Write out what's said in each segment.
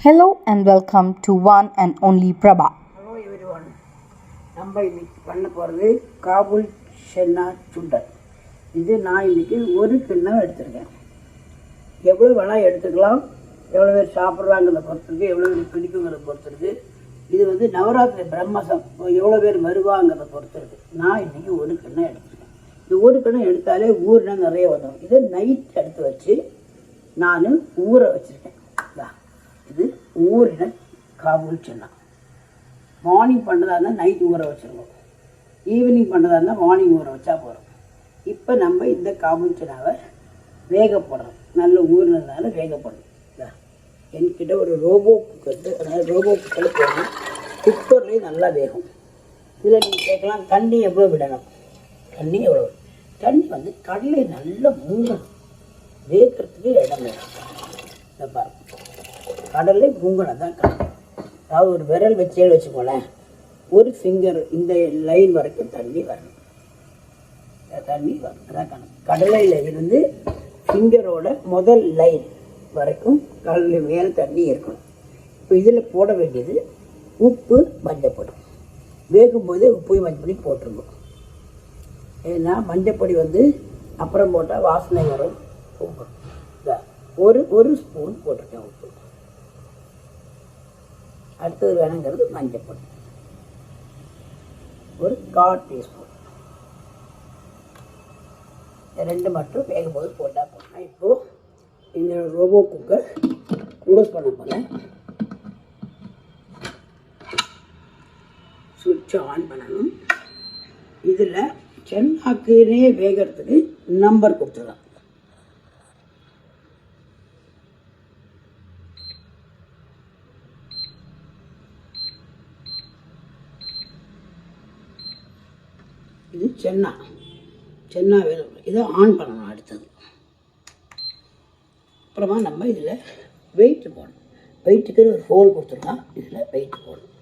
Hello and welcome to one and only Prabha. Hello everyone. நம்ம இன்னைக்கு பண்ண போகிறது காபூல் சென்னா சுண்டல். இது நான் இன்னைக்கு ஒரு கிண்ணம் எடுத்துருக்கேன். எவ்வளோ வேணால் எடுத்துக்கலாம், எவ்வளோ பேர் சாப்பிட்றாங்கிறத பொறுத்திருக்கு, எவ்வளோ பேர் பிடிக்குங்கிறத பொறுத்திருக்கு. இது வந்து நவராத்திரி பிரம்மசம் எவ்வளோ பேர் வருவாங்கிறத பொறுத்திருக்கு. நான் இன்னைக்கு ஒரு கிண்ணம் எடுத்துருக்கேன். இந்த ஒரு கிண்ணம் எடுத்தாலே ஊறினா நிறைய வந்துடும். இதை நைட் எடுத்து வச்சு நான் ஊற வச்சுருக்கேன். இது ஊறின காபூல் சென்னா. மார்னிங் பண்ணுறதா இருந்தால் நைட் ஊற வச்சுருவோம், ஈவினிங் பண்ணுறதா இருந்தால் மார்னிங் ஊற வச்சா போகிறோம். இப்போ நம்ம இந்த காபூல் சென்னாவை வேக போடுறோம். நல்ல ஊறினதுனால வேக போடணும். என்கிட்ட ஒரு ரோபோ குக்கர், அதாவது ரோபோ குக்கரில் போடணும். குக்கர்லேயும் நல்லா வேகும். இதில் நீங்கள் கேட்கலாம் தண்ணி எவ்வளோ விடணும், தண்ணி எவ்வளோ. தண்ணி வந்து கடலை நல்லா மூங்கணும், வேகிறதுக்கு இடம் வேணும். இதை பாருங்க, கடலை மூங்கணும் தான் கடலை. அதாவது ஒரு விரல் வச்சே வச்சுக்கோங்களேன், ஒரு ஃபிங்கர் இந்த லைன் வரைக்கும் தண்ணி வரணும். தண்ணி வரணும், அதான் கணக்கு. கடலையில் இருந்து ஃபிங்கரோட முதல் லைன் வரைக்கும் கடலை மேலே தண்ணி இருக்கணும். இப்போ இதில் போட வேண்டியது உப்பு, மஞ்சப்பொடி. வேகும்போதே உப்பு மஞ்சப்பொடி போட்டுருணும். ஏன்னா மஞ்சப்பொடி வந்து அப்புறம் போட்டால் வாசனை வரும். ஒரு ஸ்பூன் போட்டிருக்கேன் உப்பு. அடுத்தது வேணுங்கிறது மஞ்சப்பொடி, ஒரு 1/4 டீஸ்பூன். ரெண்டு மட்டும் வேகும்போது போட்டால் போடணும். இப்போது இந்த ரோபோ குக்கர் க்ளோஸ் பண்ண போகிறேன். சுவிட்சை ஆன் பண்ணணும். இதில் சென்னாக்குனே வேகிறதுக்கு நம்பர் கொடுத்துருக்கான். இது சென்னா வேணும். இதை ஆன் பண்ணணும். அடுத்தது அப்புறமா நம்ம இதில் வெயிட் போடணும். வெயிட்டுக்கு ஒரு ஹோல் கொடுத்துருக்கோம். இதில் வெயிட் போடணும்.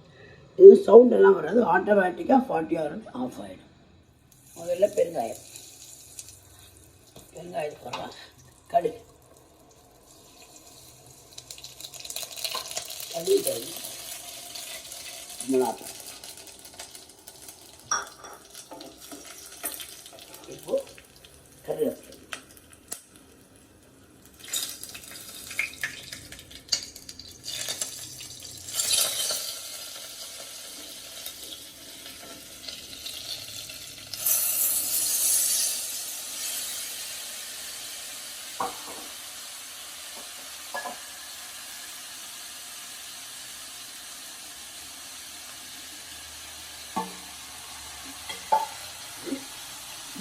இது சவுண்டெல்லாம் வராது, ஆட்டோமேட்டிக்காக 40 ஆர் ஆஃப் ஆகிடும். முதல்ல பெருங்காயம் போடலாம். கடுகு மிளகாய். இப்போ கருவேப்பிலை.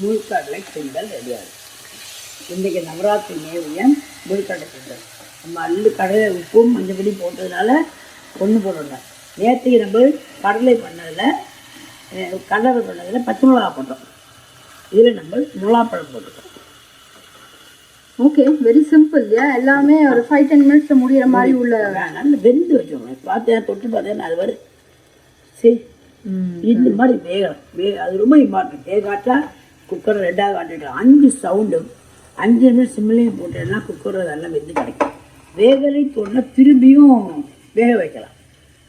முழுக்கடலை சுண்டல் ரெடி ஆகும். இன்றைக்கி நவராத்திரி நேரியம் முழுக்கடலை சுண்டல். நம்ம கடலை உப்பும் மஞ்சப்பொடி போட்டதுனால ஒன்று போடணும். நேற்றுக்கு நம்ம கடலை பண்ணதில் பச்சை மிளகா போட்டோம். இதில் நம்ம மிளகாப்பழம் போட்டுட்டோம். Okay, very simple. எல்லாமே ஒரு 5-10 மினிட்ஸில் முடிகிற மாதிரி உள்ள. நல்ல வெந்து வச்சுக்கோங்க. பார்த்தேன், தொட்டு பார்த்தேன், அது வரும். சரி, இந்த மாதிரி வேகணும். அது ரொம்ப இம்பார்ட்டன்ட். வேகாட்டா குக்கரை 2ஆக காட்டிட்டோம். 5 சவுண்டும் 5 நிமிஷம் சிம்மிலையும் போட்டேன்னா குக்கர் அதெல்லாம் வெந்து கிடைக்கும். வேகலை தோணுனா திரும்பியும் வேக வைக்கலாம்.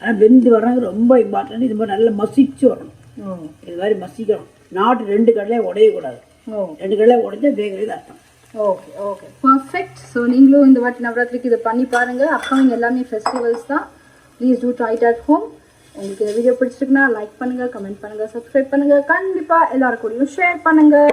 ஆனால் வெந்து வர்றது ரொம்ப இம்பார்ட்டன்ட். இது மாதிரி நல்லா மசிச்சு வரணும். இது மாதிரி மசிக்கணும். நாட்டு 2 கடலையும் உடையக்கூடாது. 2 கடலையும் உடைஞ்சா வேகலை அர்த்தம். Okay okay, perfect. ஸோ நீங்களும் இந்த வாட்டி நவராத்திரிக்கு இதை பண்ணி பாருங்கள். அப்புறம் எல்லாமே ஃபெஸ்டிவல்ஸ் தான். Please do try it at home. உங்களுக்கு இந்த வீடியோ பிடிச்சிருக்குன்னா லைக் பண்ணுங்கள், கமெண்ட் பண்ணுங்கள், சப்ஸ்கிரைப் பண்ணுங்கள். கண்டிப்பாக எல்லாரும் கூடயும் ஷேர் பண்ணுங்கள்.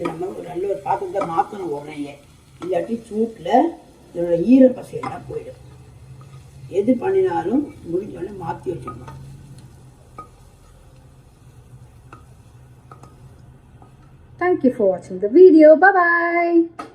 நம்ம ஒரு நல்ல ஒரு பாத்திரத்தை மாற்றணும் உடனே. இல்லாட்டி சூட்டில் இதோட ஈரப்பசையெல்லாம் போயிடும். எது பண்ணினாலும் முடிஞ்சோடனே மாற்றி வச்சுக்கணும். Thank you for watching the video. Bye bye.